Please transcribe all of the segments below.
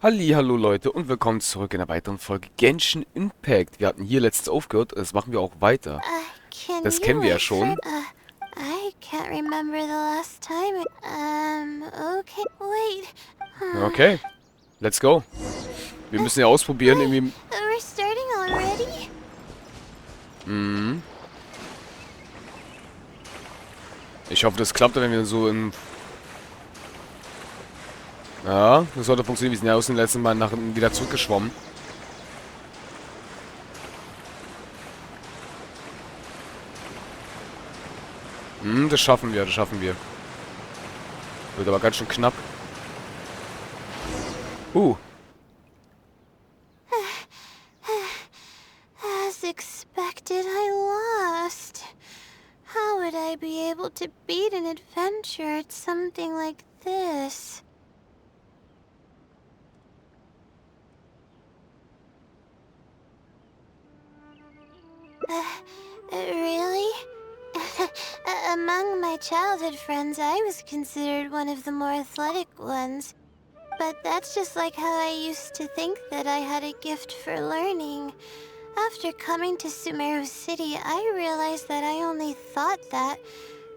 Hallo Leute und willkommen zurück in einer weiteren Folge Genshin Impact. Wir hatten hier letztens aufgehört, das machen wir auch weiter. Das kennen wir ja schon. I can't remember the last time. Okay, wait. Okay, let's go. Wir müssen ja ausprobieren, irgendwie... We're starting already? Ich hoffe, das klappt, wenn wir so in... Ja, das sollte funktionieren. Wir sind ja aus dem letzten Mal wieder zurückgeschwommen. Das schaffen wir, Wird aber ganz schön knapp. As expected, I lost. How would I be able to beat an adventure at something like this? Really? Among my childhood friends, I was considered one of the more athletic ones. But that's just like how I used to think that I had a gift for learning. After coming to Sumeru City, I realized that I only thought that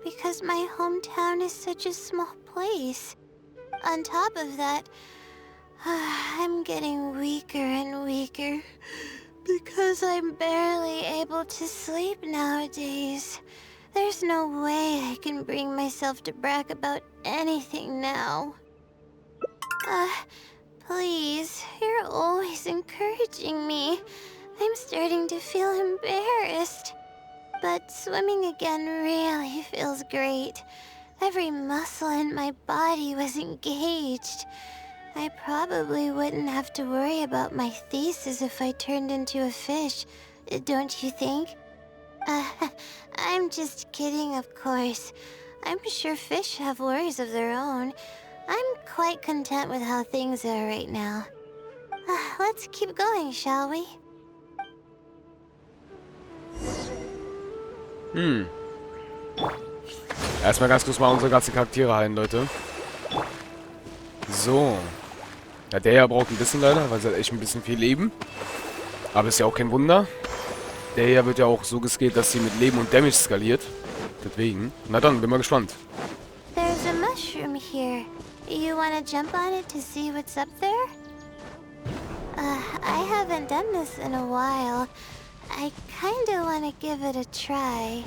because my hometown is such a small place. On top of that, I'm getting weaker and weaker. Because I'm barely able to sleep nowadays. There's no way I can bring myself to brag about anything now. Please, you're always encouraging me. I'm starting to feel embarrassed. But swimming again really feels great. Every muscle in my body was engaged. I probably wouldn't have to worry about my thesis if I turned into a fish, don't you think? I'm just kidding, of course. I'm sure fish have worries of their own. I'm quite content with how things are right now. Let's keep going, shall we? Erstmal ganz kurz mal unsere ganzen Charaktere heilen, Leute. So. Ja, der hier braucht ein bisschen leider, weil sie hat echt ein bisschen viel Leben. Aber ist ja auch kein Wunder. Der hier wird ja auch so geskillt, dass sie mit Leben und Damage skaliert. Deswegen. Na dann, bin mal gespannt. There's a mushroom here. You wanna jump on it to see what's up there? I haven't done this in a while. I kinda wanna give it a try.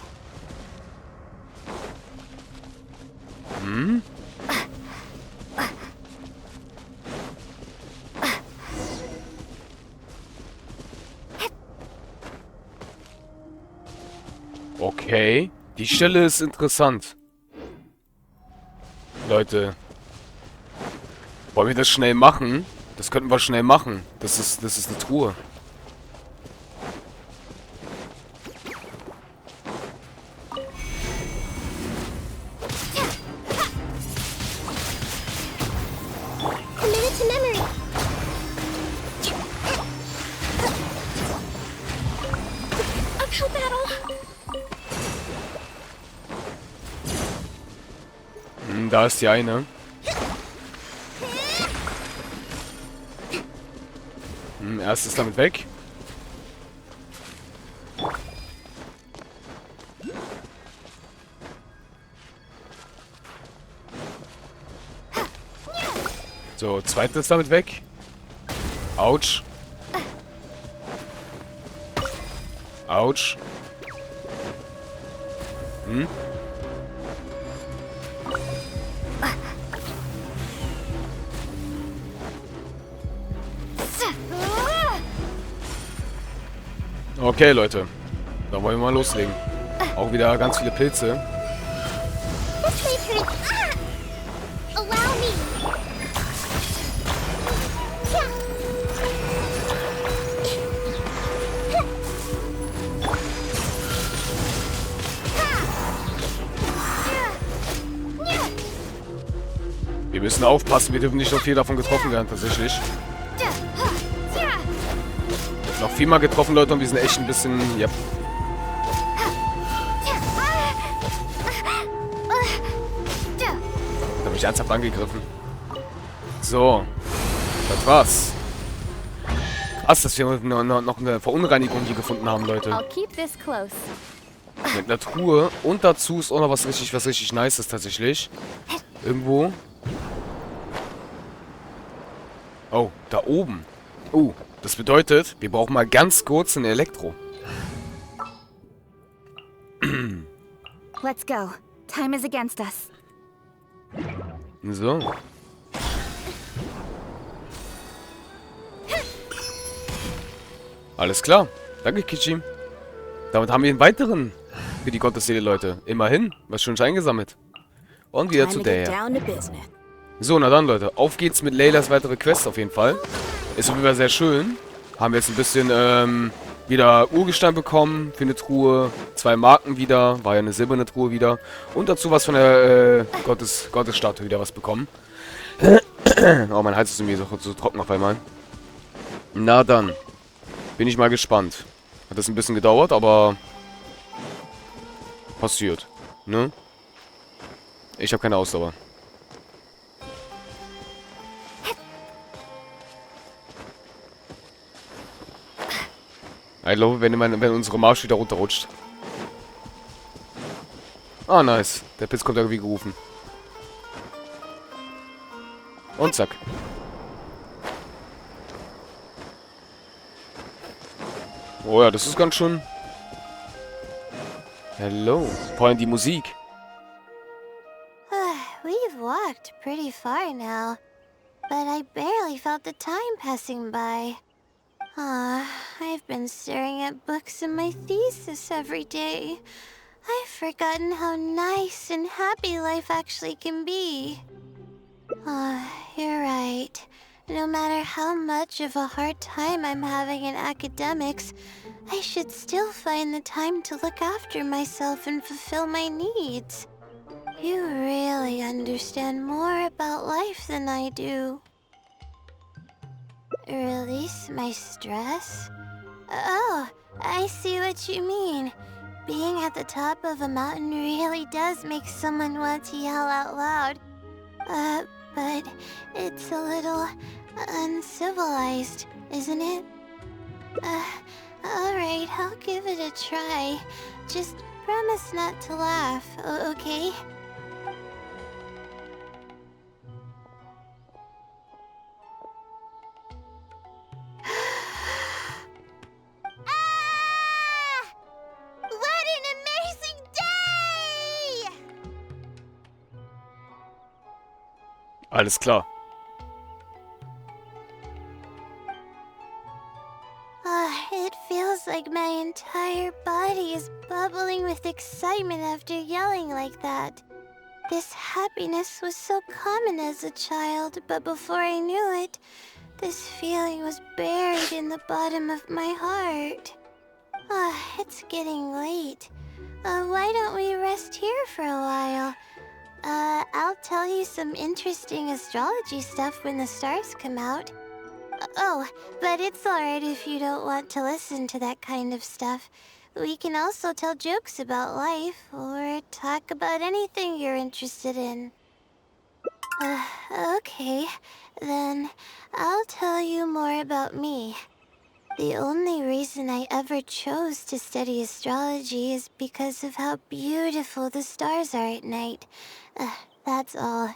Okay. Die Stelle ist interessant. Leute. Wollen wir das schnell machen? Das könnten wir schnell machen. Das ist eine Truhe. Commit it to memory. Uphill battle. Da ist die eine. Erstes damit weg. So, zweites damit weg. Autsch. Autsch. Okay, Leute. Dann wollen wir mal loslegen. Auch wieder ganz viele Pilze. Wir müssen aufpassen, wir dürfen nicht so viel davon getroffen werden, tatsächlich. Noch viermal getroffen, Leute, und wir sind echt ein bisschen... Ja. Da habe ich ernsthaft angegriffen. So. Das war's. Krass, dass wir noch eine Verunreinigung hier gefunden haben, Leute. I'll keep this close. Mit einer Truhe. Und dazu ist auch noch was richtig Nices tatsächlich. Irgendwo. Oh, da oben. Oh, das bedeutet, wir brauchen mal ganz kurz ein Elektro. Let's go. Time is against us. So. Alles klar. Danke, Kichi. Damit haben wir einen weiteren für die Gottesseele, Leute. Immerhin. Was schon eingesammelt. Und wieder zu der. So, na dann, Leute. Auf geht's mit Laylas weitere Quest auf jeden Fall. Ist auf jeden Fall sehr schön. Haben wir jetzt ein bisschen, wieder Urgestein bekommen für eine Truhe. 2 Marken wieder. War ja eine silberne Truhe wieder. Und dazu was von der, Gottesstatue wieder was bekommen. Oh, mein Hals ist irgendwie so trocken auf einmal. Na dann. Bin ich mal gespannt. Hat das ein bisschen gedauert, aber passiert. Ne? Ich habe keine Ausdauer. Ich glaube, wenn unsere Marsch wieder runterrutscht. Ah, nice. Der Pilz kommt irgendwie gerufen. Und zack. Oh ja, das ist ganz schön... Hello. Vor allem die Musik. We've walked pretty far now, but I barely felt the time passing by. I've been staring at books in my thesis every day. I've forgotten how nice and happy life actually can be. You're right. No matter how much of a hard time I'm having in academics, I should still find the time to look after myself and fulfill my needs. You really understand more about life than I do. Release my stress? Oh, I see what you mean. Being at the top of a mountain really does make someone want to yell out loud. But it's a little uncivilized, isn't it? Alright, I'll give it a try. Just promise not to laugh, okay? What an amazing day! Alles klar. It feels like my entire body is bubbling with excitement after yelling like that. This happiness was so common as a child, but before I knew it, this feeling was buried in the bottom of my heart. It's getting late. Why don't we rest here for a while? I'll tell you some interesting astrology stuff when the stars come out. Oh, but it's alright if you don't want to listen to that kind of stuff. We can also tell jokes about life, or talk about anything you're interested in. Okay, then I'll tell you more about me. The only reason I ever chose to study astrology is because of how beautiful the stars are at night. That's all.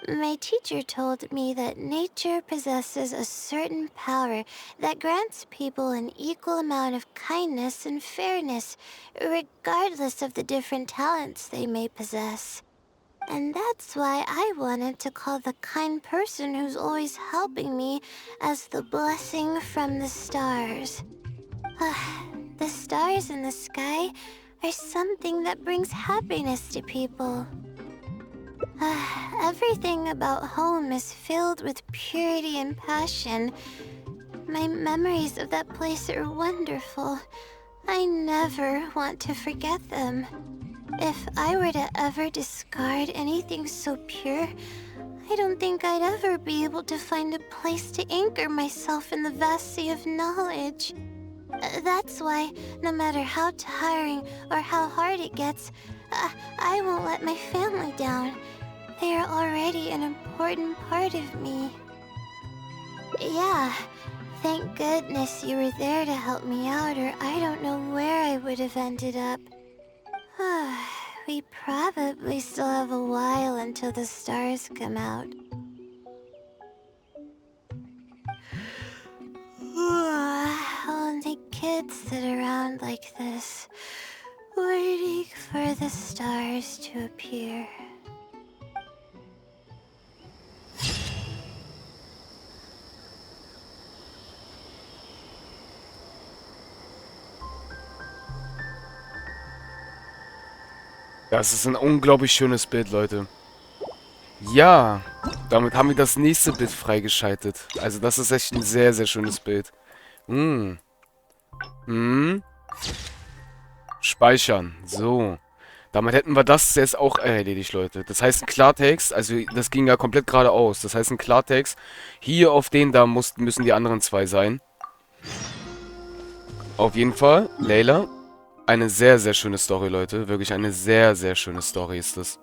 My teacher told me that nature possesses a certain power that grants people an equal amount of kindness and fairness, regardless of the different talents they may possess. And that's why I wanted to call the kind person who's always helping me as the blessing from the stars. The stars in the sky are something that brings happiness to people. Everything about home is filled with purity and passion. My memories of that place are wonderful. I never want to forget them. If I were to ever discard anything so pure, I don't think I'd ever be able to find a place to anchor myself in the vast sea of knowledge. That's why, no matter how tiring or how hard it gets, I won't let my family down. They are already an important part of me. Yeah. Thank goodness you were there to help me out, or I don't know where I would have ended up. We probably still have a while until the stars come out. Only kids sit around like this, waiting for the stars to appear. Das ist ein unglaublich schönes Bild, Leute. Ja, damit haben wir das nächste Bild freigeschaltet. Also das ist echt ein sehr, sehr schönes Bild. Speichern. So. Damit hätten wir das jetzt auch erledigt, Leute. Das heißt in Klartext, also das ging ja komplett geradeaus. Das heißt in Klartext, hier auf den da müssen die anderen zwei sein. Auf jeden Fall, Layla. Eine sehr, sehr schöne Story, Leute. Wirklich eine sehr, sehr schöne Story ist das.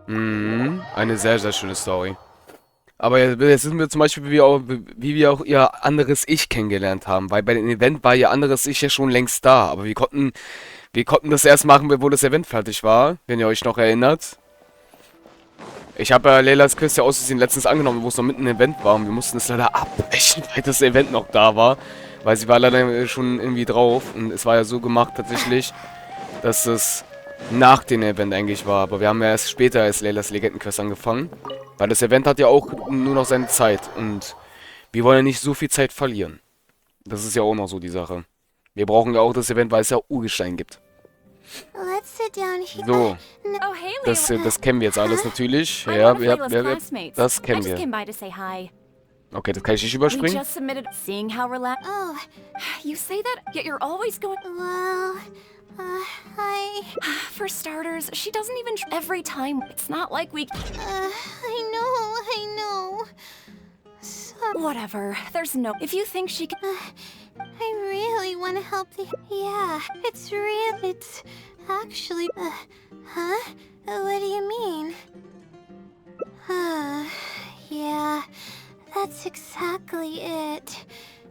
Eine sehr, sehr schöne Story. Aber jetzt sind wir zum Beispiel, wie wir auch ihr anderes Ich kennengelernt haben. Weil bei dem Event war ihr anderes Ich ja schon längst da. Aber wir konnten das erst machen, bevor das Event fertig war. Wenn ihr euch noch erinnert. Ich habe ja Laylas Quest ja aus Versehen letztens angenommen, wo es noch mitten im Event war. Und wir mussten es leider abbrechen, weil das Event noch da war. Weil sie war leider schon irgendwie drauf. Und es war ja so gemacht tatsächlich, dass es nach dem Event eigentlich war. Aber wir haben ja erst später als Laylas Legendenquest angefangen. Weil das Event hat ja auch nur noch seine Zeit. Und wir wollen ja nicht so viel Zeit verlieren. Das ist ja auch noch so die Sache. Wir brauchen ja auch das Event, weil es ja Urgestein gibt. Let's sit down here. So. Oh, hey, Layla. Das kennen wir jetzt alles natürlich. I'm Ja, one of Layla's classmates. das I kennen just wir. came by to say hi. Okay, das kann ich nicht We überspringen. just submitted. Seeing how relaxed. Oh, You say that, yet you're always going. well, For starters, she doesn't even. Every time, it's not like we. I know. So, Whatever. There's no. If you think she can. I really want to help the. Yeah, it's real. It's actually. Huh? What do you mean? Yeah, that's exactly it.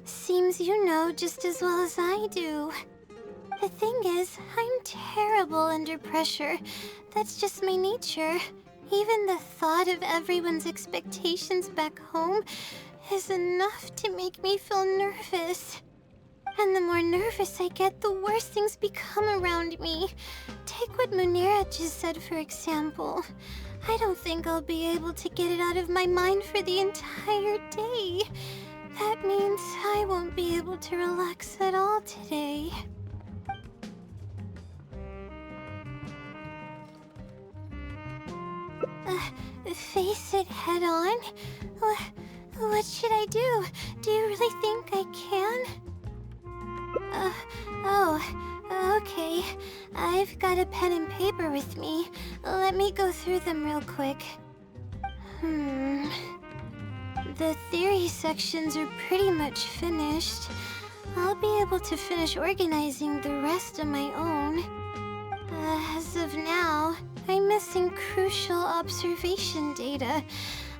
Seems you know just as well as I do. The thing is, I'm terrible under pressure. That's just my nature. Even the thought of everyone's expectations back home is enough to make me feel nervous. And the more nervous I get, the worse things become around me. Take what Munira just said, for example. I don't think I'll be able to get it out of my mind for the entire day. That means I won't be able to relax at all today. Face it head on? What should I do? Do you really think I can? Okay. I've got a pen and paper with me. Let me go through them real quick. The theory sections are pretty much finished. I'll be able to finish organizing the rest on my own. As of now, I'm missing crucial observation data.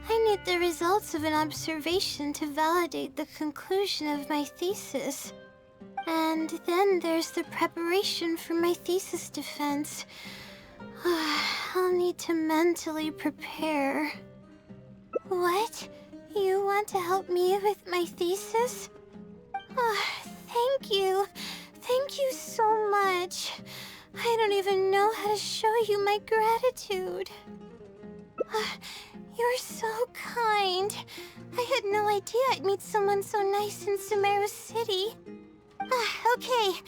I need the results of an observation to validate the conclusion of my thesis. And then there's the preparation for my thesis defense. I'll need to mentally prepare. What? You want to help me with my thesis? Thank you. Thank you so much. I don't even know how to show you my gratitude. You're so kind. I had no idea I'd meet someone so nice in Sumeru City. Okay,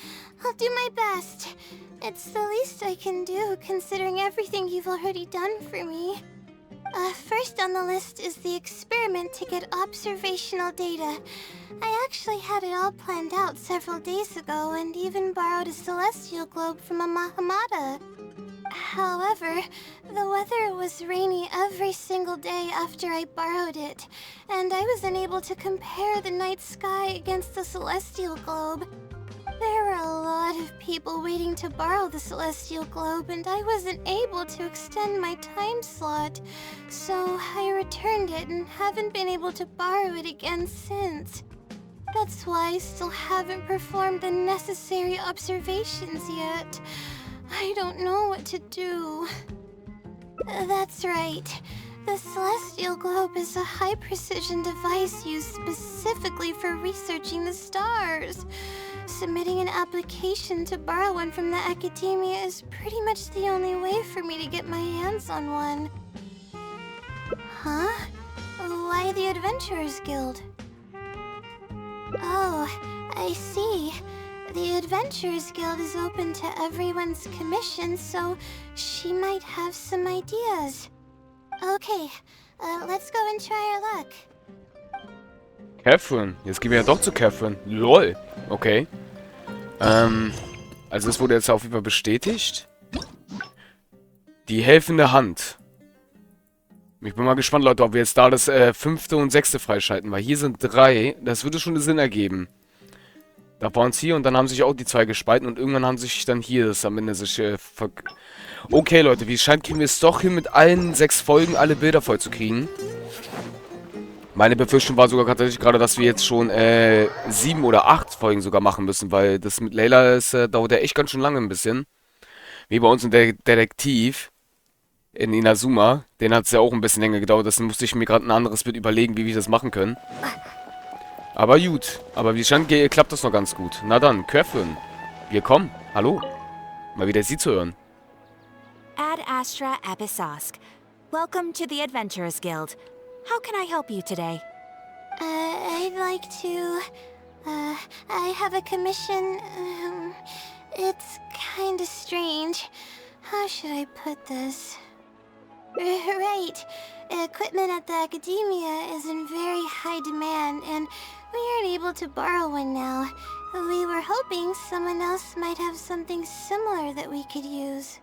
I'll do my best. It's the least I can do, considering everything you've already done for me. First on the list is the experiment to get observational data. I actually had it all planned out several days ago and even borrowed a celestial globe from a Mahamada. However, the weather was rainy every single day after I borrowed it, and I was unable to compare the night sky against the celestial globe. There were a lot of people waiting to borrow the celestial globe, and I wasn't able to extend my time slot. So I returned it and haven't been able to borrow it again since. That's why I still haven't performed the necessary observations yet. I don't know what to do. That's right. The celestial globe is a high-precision device used specifically for researching the stars. Submitting an application to borrow one from the academia is pretty much the only way for me to get my hands on one. Huh? Why the Adventurers Guild? Oh, I see. The Adventurers Guild is open to everyone's commission, so she might have some ideas. Okay, let's go and try our luck. Catherine. Jetzt gehen wir ja doch zu Catherine. LOL. Okay. Also das wurde jetzt auf jeden Fall bestätigt. Die helfende Hand. Ich bin mal gespannt, Leute, ob wir jetzt da das 5. und 6. freischalten, weil hier sind 3. Das würde schon Sinn ergeben. Da waren es hier und dann haben sich auch die 2 gespalten und irgendwann haben sich dann hier das am Ende sich Okay, Leute, wie es scheint, kriegen wir es doch hin, mit allen 6 Folgen alle Bilder voll zu kriegen. Meine Befürchtung war sogar tatsächlich gerade, dass wir jetzt schon 7 oder 8 Folgen sogar machen müssen, weil das mit Layla ist, dauert ja echt ganz schön lange ein bisschen. Wie bei uns in der Detektiv in Inazuma, den hat es ja auch ein bisschen länger gedauert, deswegen musste ich mir gerade ein anderes Bild überlegen, wie wir das machen können. Aber gut, aber wie scheint, klappt das noch ganz gut. Na dann, Catherine, wir kommen. Hallo. Mal wieder Sie zu hören. Ad Astra Abyssosk. Welcome to the Adventurers Guild. How can I help you today? I'd like to... I have a commission... it's kinda strange. How should I put this? Right. Equipment at the academia is in very high demand, and we aren't able to borrow one now. We were hoping someone else might have something similar that we could use.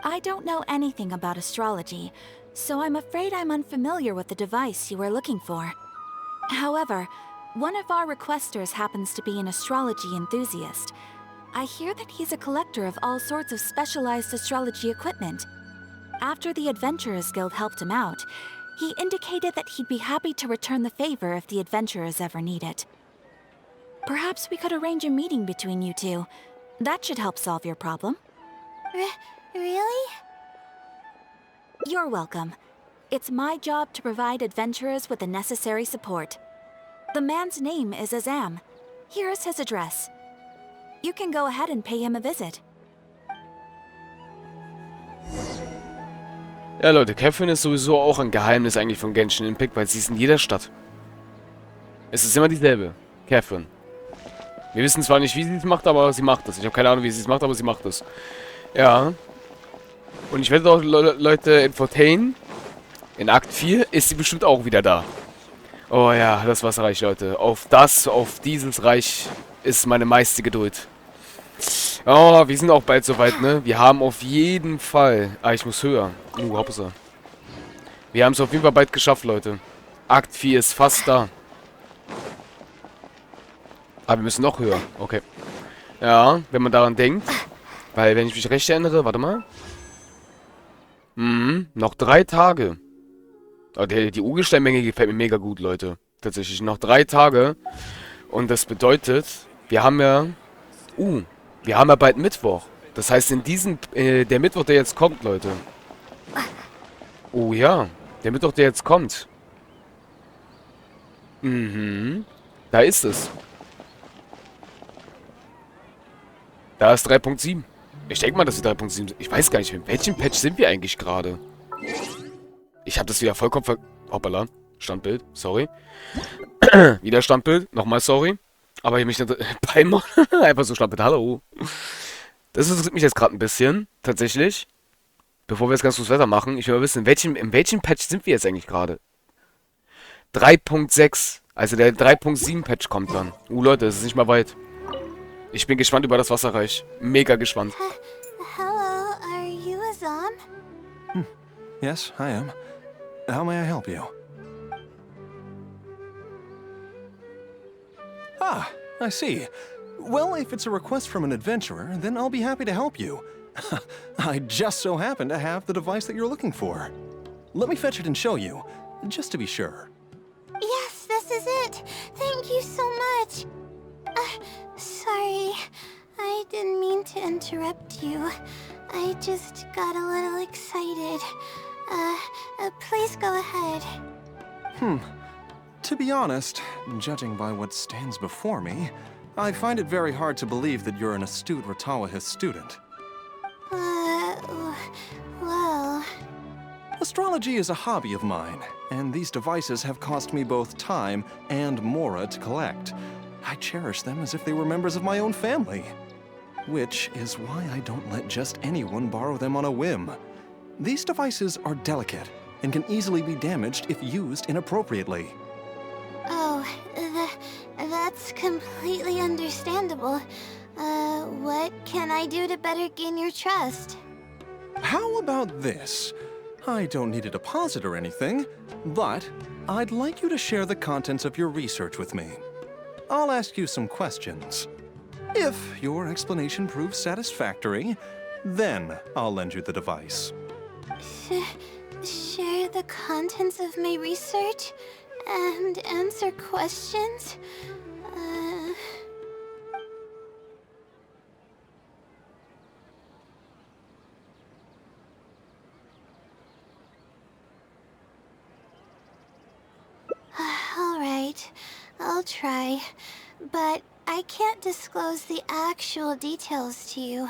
I don't know anything about astrology, so I'm afraid I'm unfamiliar with the device you are looking for. However, one of our requesters happens to be an astrology enthusiast. I hear that he's a collector of all sorts of specialized astrology equipment. After the Adventurers Guild helped him out, he indicated that he'd be happy to return the favor if the adventurers ever need it. Perhaps we could arrange a meeting between you two. That should help solve your problem. Really? You're welcome. It's my job to provide adventurers with the necessary support. The man's name is Azam. Here's his address. You can go ahead and pay him a visit. Ja, Leute, Catherine ist sowieso auch ein Geheimnis eigentlich von Genshin Impact, weil sie ist in jeder Stadt. Es ist immer dieselbe. Catherine. Wir wissen zwar nicht, wie sie es macht, aber sie macht es. Ich habe keine Ahnung, wie sie es macht, aber sie macht es. Ja. Und ich werde auch Leute entertainen. In Akt 4 ist sie bestimmt auch wieder da. Oh ja, das war's Reich, Leute. Auf dieses Reich ist meine meiste Geduld. Oh, wir sind auch bald soweit, ne? Wir haben auf jeden Fall... Ah, ich muss höher. Hauptsache. Wir haben es auf jeden Fall bald geschafft, Leute. Akt 4 ist fast da. Aber wir müssen noch höher. Okay. Ja, wenn man daran denkt. Weil, wenn ich mich recht erinnere... Warte mal. Noch 3 Tage. Oh, die Urgesteinmenge gefällt mir mega gut, Leute. Tatsächlich. Noch 3 Tage. Und das bedeutet... Wir haben ja... wir haben ja bald Mittwoch. Das heißt, in diesem... der Mittwoch, der jetzt kommt, Leute. Oh ja. Der Mittwoch, der jetzt kommt. Da ist es. Da ist 3.7. Ich denke mal, dass sie 3.7 sind. Ich weiß gar nicht, in welchem Patch sind wir eigentlich gerade? Ich habe das wieder vollkommen Hoppala. Standbild. Sorry. Wieder Standbild. Nochmal sorry. Aber ich mich nicht... Beim... Einfach so Standbild. Hallo. Das interessiert mich jetzt gerade ein bisschen. Tatsächlich. Bevor wir jetzt ganz kurz weitermachen. Ich will mal wissen, in welchem Patch sind wir jetzt eigentlich gerade? 3.6. Also der 3.7 Patch kommt dann. Leute, das ist nicht mal weit. Ich bin gespannt über das Wasserreich. Mega gespannt. Hello, are you Azam? Yes, I am. How may I help you? Ah, I see. Well, if it's a request from an adventurer, then I'll be happy to help you. I just so happen to have the device that you're looking for. Let me fetch it and show you, just to be sure. Yes, this is it. Thank you so much. Sorry. I didn't mean to interrupt you. I just got a little excited. Please go ahead. To be honest, judging by what stands before me, I find it very hard to believe that you're an astute Ratawahist student. Well... Astrology is a hobby of mine, and these devices have cost me both time and mora to collect. I cherish them as if they were members of my own family. Which is why I don't let just anyone borrow them on a whim. These devices are delicate and can easily be damaged if used inappropriately. Oh, that's completely understandable. What can I do to better gain your trust? How about this? I don't need a deposit or anything, but I'd like you to share the contents of your research with me. I'll ask you some questions. If your explanation proves satisfactory, then I'll lend you the device. Share the contents of my research and answer questions? All right, I'll try, but I can't disclose the actual details to you.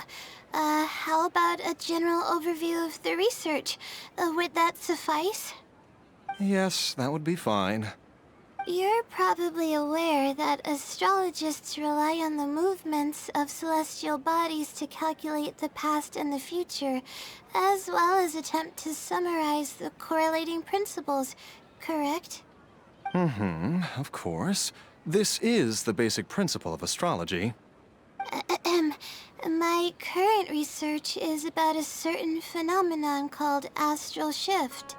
How about a general overview of the research? Would that suffice? Yes, that would be fine. You're probably aware that astrologists rely on the movements of celestial bodies to calculate the past and the future, as well as attempt to summarize the correlating principles, correct? Of course. This is the basic principle of astrology. My current research is about a certain phenomenon called astral shift.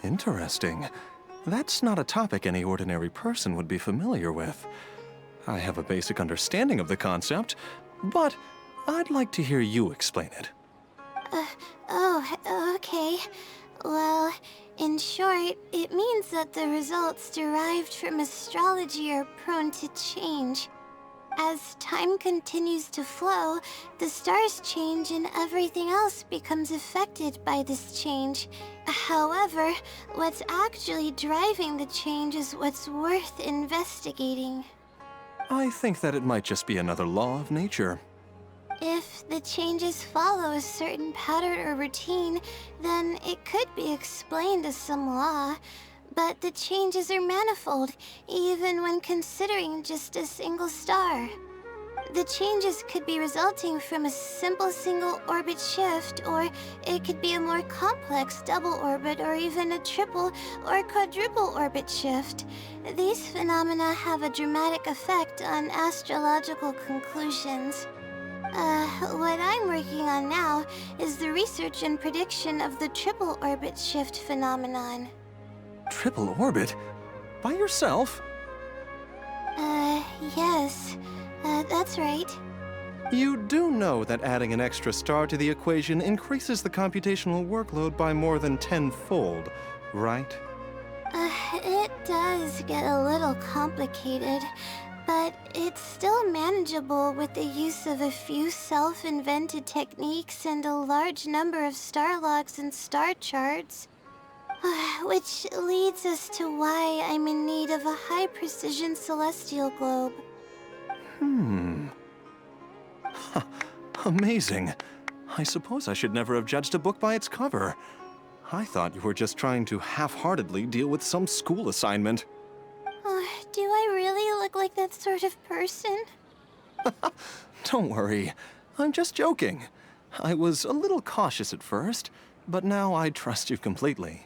Interesting. That's not a topic any ordinary person would be familiar with. I have a basic understanding of the concept, but I'd like to hear you explain it. Okay. Well, in short, it means that the results derived from astrology are prone to change. As time continues to flow, the stars change and everything else becomes affected by this change. However, what's actually driving the change is what's worth investigating. I think that it might just be another law of nature. If the changes follow a certain pattern or routine, then it could be explained as some law. But the changes are manifold, even when considering just a single star. The changes could be resulting from a simple single orbit shift, or it could be a more complex double orbit, or even a triple or quadruple orbit shift. These phenomena have a dramatic effect on astrological conclusions. What I'm working on now is the research and prediction of the triple orbit shift phenomenon. Triple orbit? By yourself? Yes. That's right. You do know that adding an extra star to the equation increases the computational workload by more than 10-fold, right? It does get a little complicated, but it's still manageable with the use of a few self-invented techniques and a large number of star logs and star charts. Which leads us to why I'm in need of a high-precision celestial globe. Amazing. I suppose I should never have judged a book by its cover. I thought you were just trying to half-heartedly deal with some school assignment. Do I really look like that sort of person? Don't worry. I'm just joking. I was a little cautious at first, but now I trust you completely.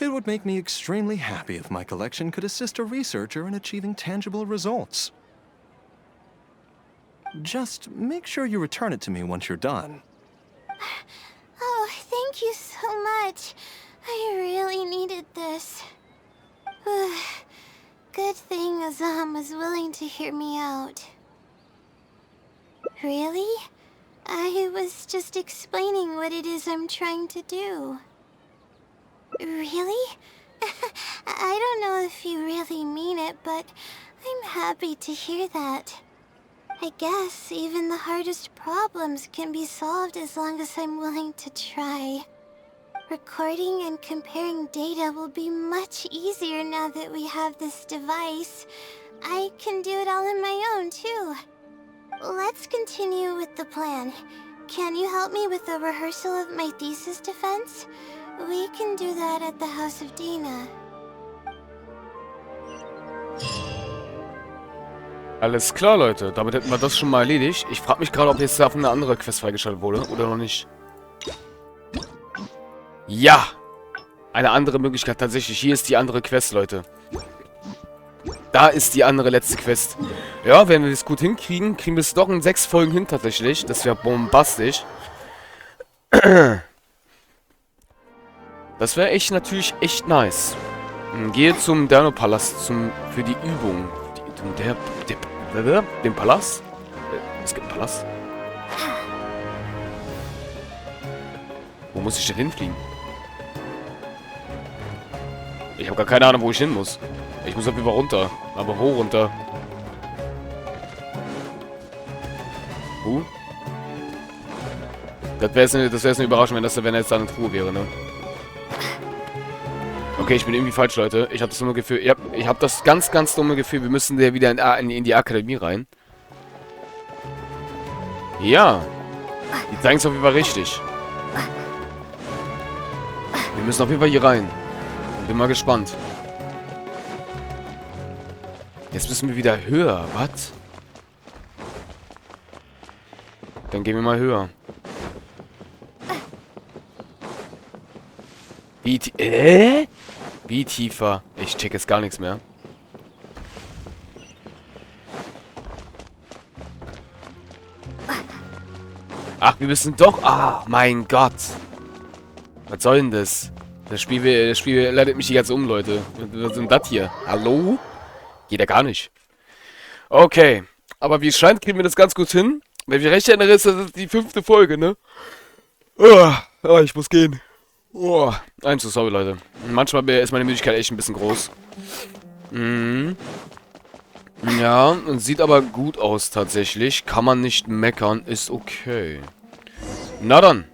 It would make me extremely happy if my collection could assist a researcher in achieving tangible results. Just make sure you return it to me once you're done. Oh, thank you so much. I really needed this. Good thing Zom was willing to hear me out. Really? I was just explaining what it is I'm trying to do. Really? I don't know if you really mean it, but I'm happy to hear that. I guess even the hardest problems can be solved as long as I'm willing to try. Recording and comparing data will be much easier now that we have this device. I can do it all on my own, too. Let's continue with the plan. Can you help me with the rehearsal of my thesis defense? We can do that at the house of Dina. Alles klar, Leute. Damit hätten wir das schon mal erledigt. Ich frage mich gerade, ob jetzt davon eine andere Quest freigeschaltet wurde oder noch nicht. Ja! Eine andere Möglichkeit tatsächlich. Hier ist die andere Quest, Leute. Da ist die andere letzte Quest. Ja, wenn wir das gut hinkriegen, kriegen wir es doch in 6 Folgen hin tatsächlich. Das wäre bombastisch. Das wäre echt natürlich echt nice. Gehe zum Dino-Palast für die Übung. Den Palast? Es gibt einen Palast. Wo muss ich denn hinfliegen? Ich habe gar keine Ahnung, wo ich hin muss. Ich muss auf jeden Fall runter. Aber wo runter? Das wäre jetzt eine Überraschung, wenn jetzt da eine Truhe wäre, ne? Okay, ich bin irgendwie falsch, Leute. Ich habe das dumme Gefühl. Ich hab das ganz, ganz dumme Gefühl. Wir müssen wieder in die Akademie rein. Ja. Die zeigen es auf jeden Fall richtig. Wir müssen auf jeden Fall hier rein. Bin mal gespannt. Jetzt müssen wir wieder höher. Was? Dann gehen wir mal höher. Wie tiefer? Ich check jetzt gar nichts mehr. Ach, wir müssen doch... Ah, mein Gott. Was soll denn das? Das Spiel leitet mich die ganze um, Leute. Was ist denn das hier? Hallo? Geht ja gar nicht. Okay. Aber wie es scheint, kriegen wir das ganz gut hin. Wenn ich recht erinnere, ist das die 5. Folge, ne? Oh, ich muss gehen. Oh, I'm so sorry, Leute. Manchmal ist meine Müdigkeit echt ein bisschen groß. Ja, und sieht aber gut aus tatsächlich. Kann man nicht meckern, ist okay. Na dann.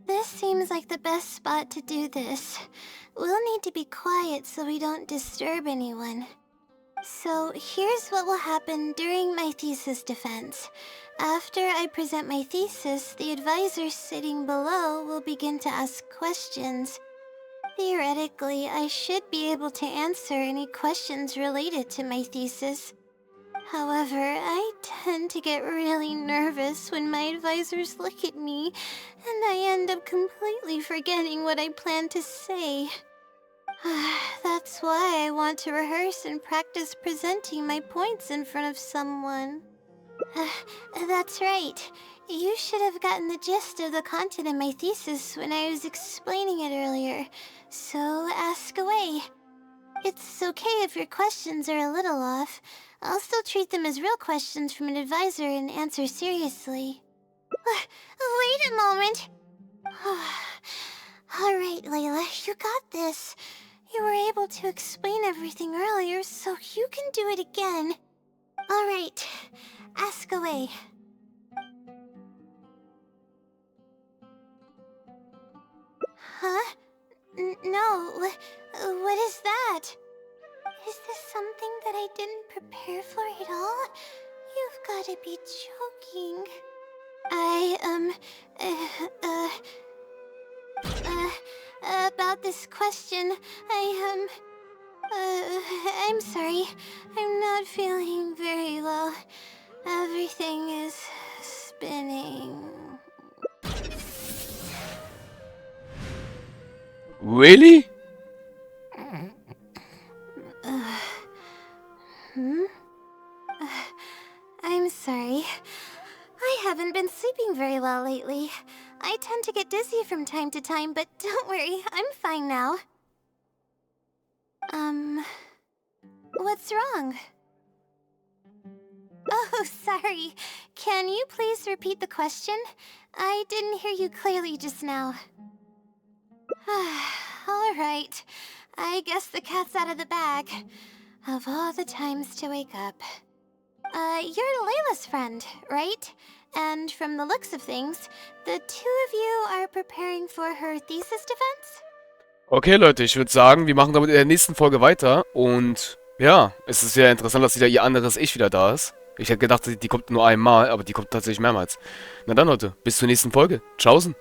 This seems like the best spot to do this. We'll need to be quiet so we don't disturb anyone. So here's what will happen during my thesis defense. After I present my thesis, the advisor sitting below will begin to ask questions. Theoretically, I should be able to answer any questions related to my thesis. However, I tend to get really nervous when my advisors look at me, and I end up completely forgetting what I plan to say. That's why I want to rehearse and practice presenting my points in front of someone. That's right. You should have gotten the gist of the content of my thesis when I was explaining it earlier, so ask away. It's okay if your questions are a little off. I'll still treat them as real questions from an advisor and answer seriously. Wait a moment! Alright, Layla, you got this. You were able to explain everything earlier, so you can do it again. Alright, ask away. Huh? No, what is that? Is this something that I didn't prepare for at all? You've gotta be joking. About this question, I'm sorry. I'm not feeling very well. Everything is spinning. Really? I'm sorry. I haven't been sleeping very well lately. I tend to get dizzy from time to time, but don't worry, I'm fine now. What's wrong? Oh, sorry. Can you please repeat the question? I didn't hear you clearly just now. Alright. I guess the cat's out of the bag. Of all the times to wake up. You're Layla's friend, right? And from the looks of things, the two of you are preparing for her thesis defense? Okay, Leute, ich würde sagen, wir machen damit in der nächsten Folge weiter. Und ja, es ist sehr interessant, dass wieder ihr anderes Ich wieder da ist. Ich hätte gedacht, die kommt nur einmal, aber die kommt tatsächlich mehrmals. Na dann, Leute, bis zur nächsten Folge. Tschaußen.